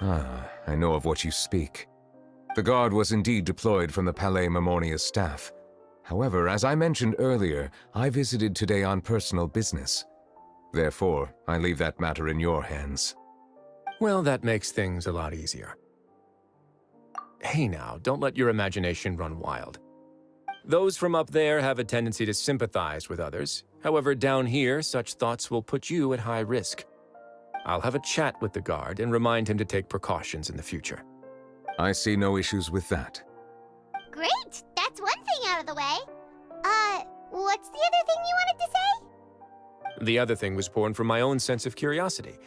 Ah, I know of what you speak. The guard was indeed deployed from the Palais Memoria's staff. However, as I mentioned earlier, I visited today on personal business. Therefore, I leave that matter in your hands. Well, that makes things a lot easier. Hey now, don't let your imagination run wild. Those from up there have a tendency to sympathize with others. However, down here, such thoughts will put you at high risk. I'll have a chat with the guard and remind him to take precautions in the future. I see no issues with that. Great! That's one thing out of the way. What's the other thing you wanted to say? The other thing was born from my own sense of curiosity.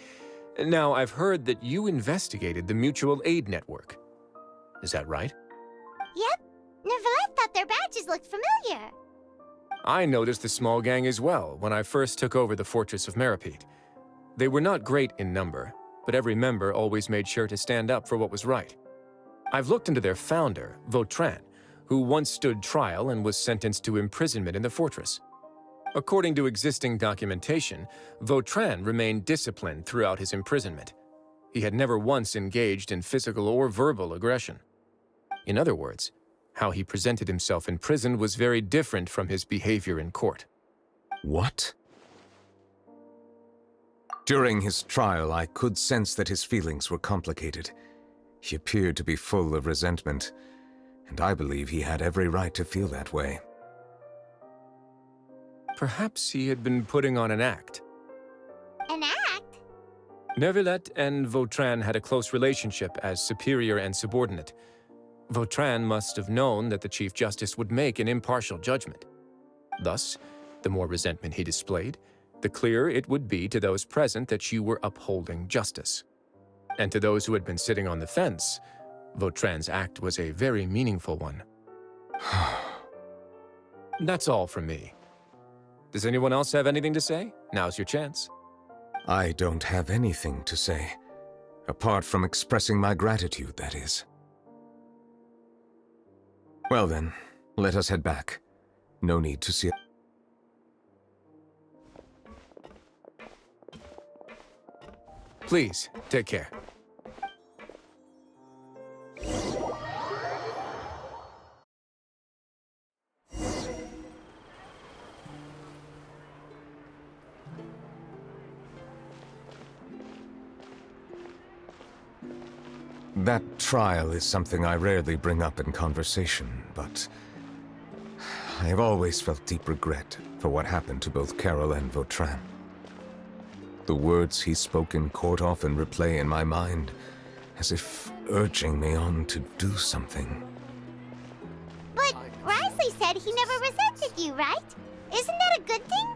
Now, I've heard that you investigated the Mutual Aid Network. Is that right? Yep. Neuvillette thought their badges looked familiar. I noticed the small gang as well when I first took over the Fortress of Meripede. They were not great in number, but every member always made sure to stand up for what was right. I've looked into their founder, Vautrin, who once stood trial and was sentenced to imprisonment in the fortress. According to existing documentation, Vautrin remained disciplined throughout his imprisonment. He had never once engaged in physical or verbal aggression. In other words, how he presented himself in prison was very different from his behavior in court. What? During his trial, I could sense that his feelings were complicated. He appeared to be full of resentment, and I believe he had every right to feel that way. Perhaps he had been putting on an act. An act? Neuvillette and Vautrin had a close relationship as superior and subordinate. Vautrin must have known that the Chief Justice would make an impartial judgment. Thus, the more resentment he displayed, the clearer it would be to those present that you were upholding justice. And to those who had been sitting on the fence, Vautrin's act was a very meaningful one. That's all from me. Does anyone else have anything to say? Now's your chance. I don't have anything to say, apart from expressing my gratitude, that is. Well then, let us head back. No need to see it. Please, take care. That trial is something I rarely bring up in conversation, but I have always felt deep regret for what happened to both Carol and Vautrin. The words he spoke in court often replay in my mind, as if urging me on to do something. But Wriothesley said he never resented you, right? Isn't that a good thing?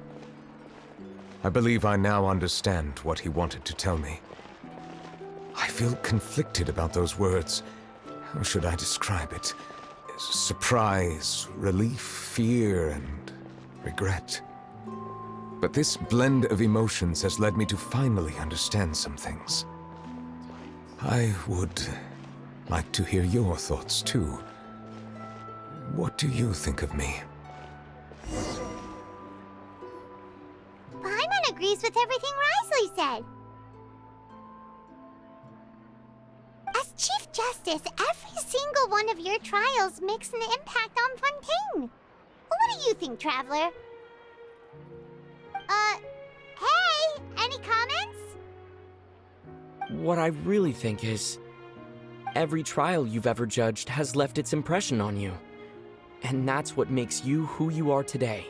I believe I now understand what he wanted to tell me. I feel conflicted about those words. How should I describe it? Surprise, relief, fear, and regret. But this blend of emotions has led me to finally understand some things. I would like to hear your thoughts, too. What do you think of me? Paimon agrees with everything Wriothesley said. As Chief Justice, every single one of your trials makes an impact on Fontaine. What do you think, Traveler? Hey, any comments? What I really think is, every trial you've ever judged has left its impression on you. And that's what makes you who you are today.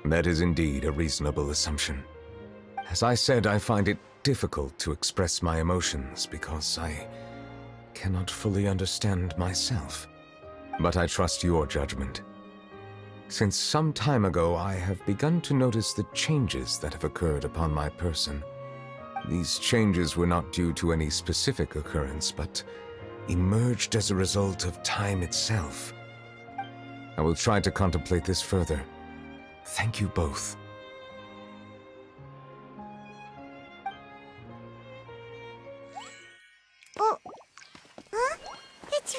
That is indeed a reasonable assumption. As I said, I find it difficult to express my emotions because I cannot fully understand myself. But I trust your judgment. Since some time ago, I have begun to notice the changes that have occurred upon my person. These changes were not due to any specific occurrence, but emerged as a result of time itself. I will try to contemplate this further. Thank you both. Oh, huh? It's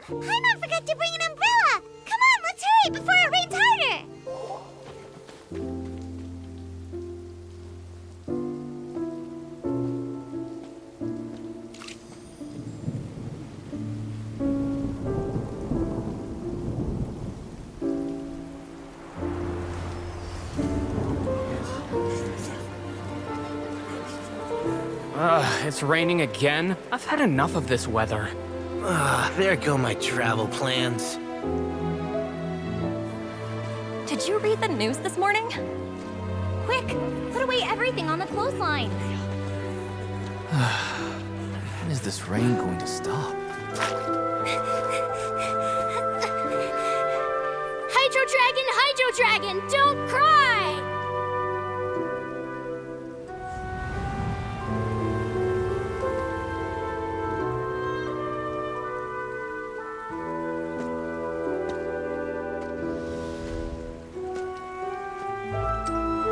Paimon forgot to bring an umbrella! Come on, let's hurry before it rains harder! It's raining again? I've had enough of this weather. There go my travel plans. Did you read the news this morning? Quick, put away everything on the clothesline. When is this rain going to stop? Hydro Dragon, don't cry!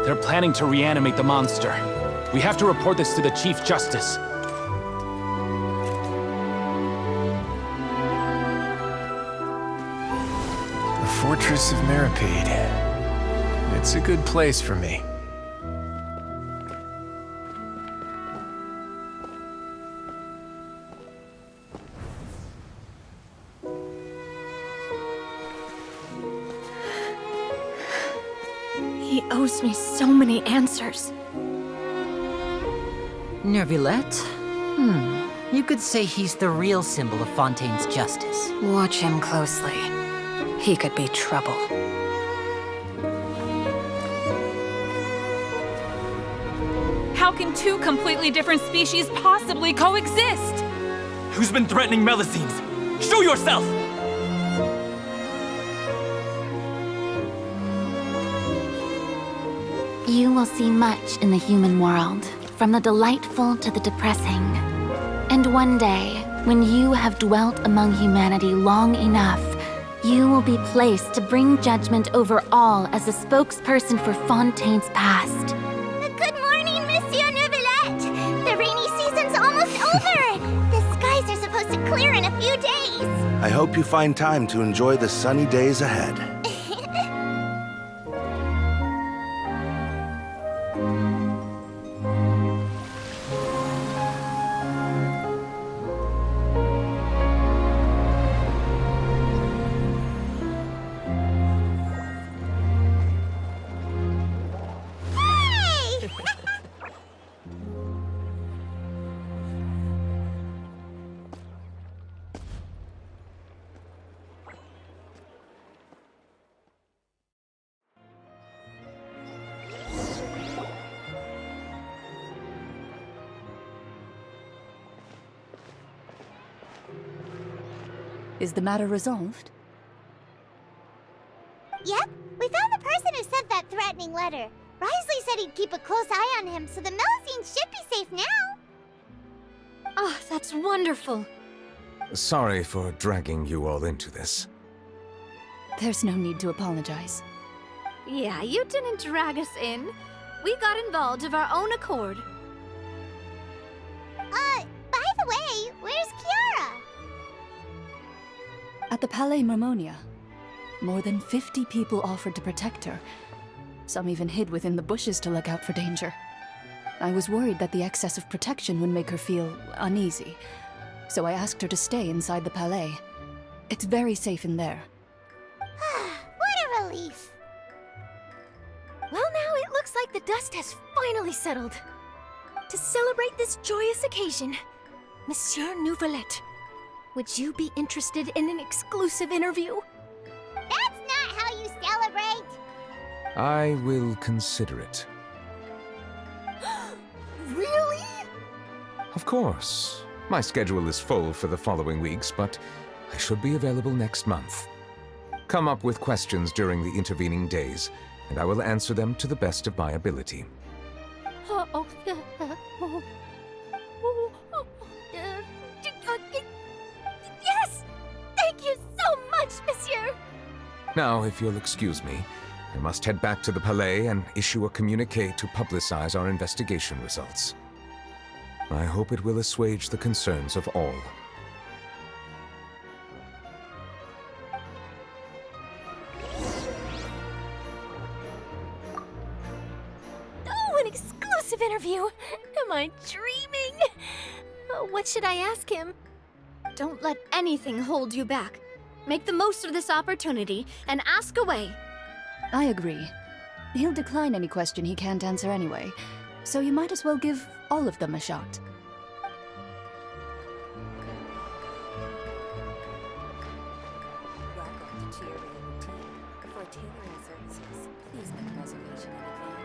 They're planning to reanimate the monster. We have to report this to the Chief Justice. The Fortress of Meripede. It's a good place for me. He owes me so many answers. Neuvillette? You could say he's the real symbol of Fontaine's justice. Watch him closely. He could be trouble. How can two completely different species possibly coexist? Who's been threatening Melusines? Show yourself! You will see much in the human world, from the delightful to the depressing. And one day, when you have dwelt among humanity long enough, you will be placed to bring judgment over all as a spokesperson for Fontaine's past. Good morning, Monsieur Neuvillette! The rainy season's almost over! The skies are supposed to clear in a few days! I hope you find time to enjoy the sunny days ahead. Is the matter resolved? Yep, we found the person who sent that threatening letter. Wriothesley said he'd keep a close eye on him, so the Melusines should be safe now. Oh, that's wonderful. Sorry for dragging you all into this. There's no need to apologize. Yeah, you didn't drag us in. We got involved of our own accord. By the way, where's Kiara? At the Palais Mermonia, more than 50 people offered to protect her. Some even hid within the bushes to look out for danger. I was worried that the excess of protection would make her feel uneasy, so I asked her to stay inside the Palais. It's very safe in there. What a relief. Well, now it looks like the dust has finally settled. To celebrate this joyous occasion, Monsieur Neuvillette, would you be interested in an exclusive interview? That's not how you celebrate. I will consider it. Really? Of course. My schedule is full for the following weeks, but I should be available next month. Come up with questions during the intervening days, and I will answer them to the best of my ability. Yes! Thank you so much, monsieur! Now, if you'll excuse me, I must head back to the Palais and issue a communiqué to publicize our investigation results. I hope it will assuage the concerns of all. exclusive interview. Am I dreaming? What should I ask him? Don't let anything hold you back. Make the most of this opportunity and ask away. I agree. He'll decline any question he can't answer anyway, so you might as well give all of them a shot. Welcome to Cheer Boutique. For tailoring services, please make a reservation in advance.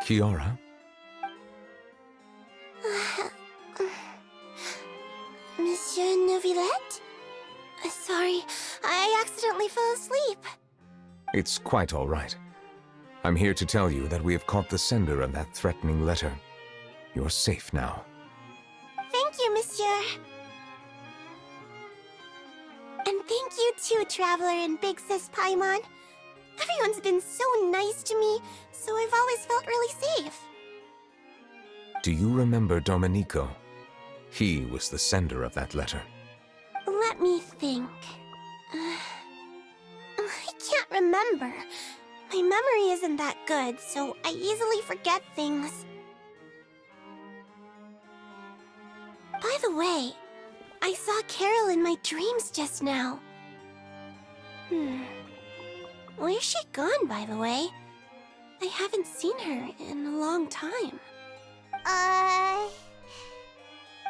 Kiara? Monsieur Neuvillette? Sorry, I accidentally fell asleep. It's quite all right. I'm here to tell you that we have caught the sender of that threatening letter. You're safe now. Thank you, Monsieur. And thank you too, Traveler and Big Sis Paimon. Everyone's been so nice to me, so I've always felt really safe. Do you remember Domenico? He was the sender of that letter. Let me think. I can't remember. My memory isn't that good, so I easily forget things. By the way, I saw Carol in my dreams just now. Where's she gone, by the way? I haven't seen her in a long time.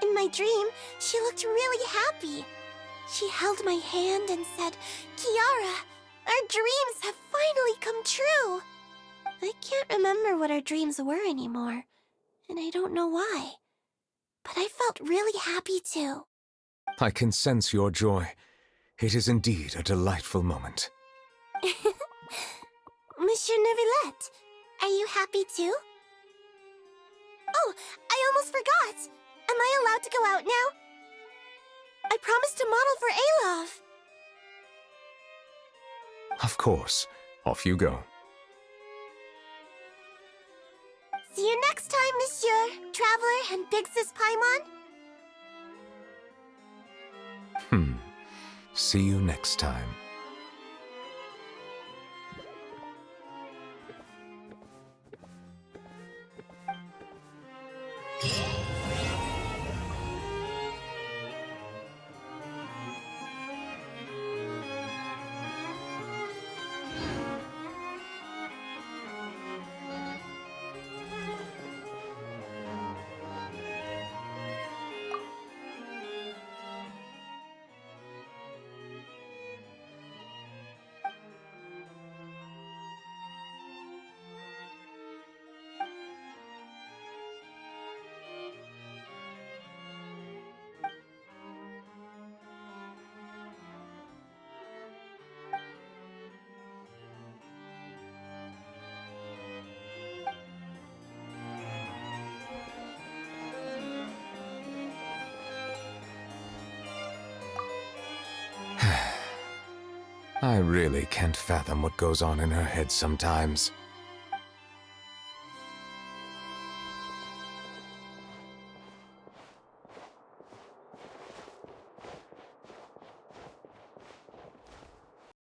In my dream, she looked really happy. She held my hand and said, "Kiara, our dreams have finally come true." I can't remember what our dreams were anymore, and I don't know why. But I felt really happy too. I can sense your joy. It is indeed a delightful moment. Monsieur Neuvillette, are you happy too? Oh, I almost forgot! Am I allowed to go out now? I promised to model for Alov. Of course. Off you go. See you next time, Monsieur, Traveler, and Big Sis Paimon. See you next time. I really can't fathom what goes on in her head sometimes.